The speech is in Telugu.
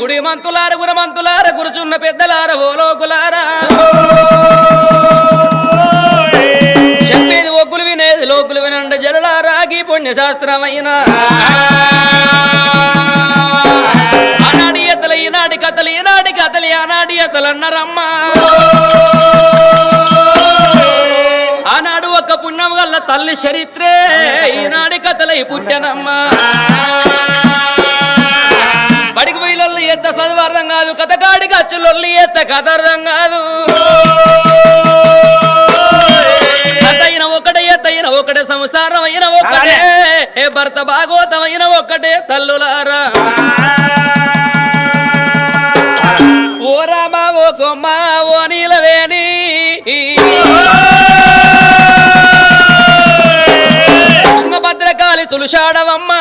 గుడి మంతులార గురమంతులార గురుచున్న పెద్దలార ఓ లోకులారా చెప్పేది ఒక్కులు వినేది లోకులు వినండి జలలారాగి పుణ్యశాస్త్రమైన ఆనాడి ఎత్తలు ఈనాటి కథలు ఈనాటి కథలు ఆనాటి ఎత్తలు అన్నారమ్మా ఆనాడు ఒక్క పుణ్యం వల్ల తల్లి చరిత్రే ఈనాడి కథలై పుట్టనమ్మా బడికి వీళ్ళొల్లు ఎత్త చదువు అర్థం కాదు కథకాడికి అచ్చులొల్లి ఎత్త కథ అర్థం కాదు కథయిన ఒకటే ఎత్తయిన ఒకటే సంసారం అయిన ఒకటే భర్త భాగవతమైన ఒకటే తల్లులారా ఓ రామ ఓ కొమ్మ ఓ నీలవేణి తుంగభద్రకాళి తులుషాడవమ్మ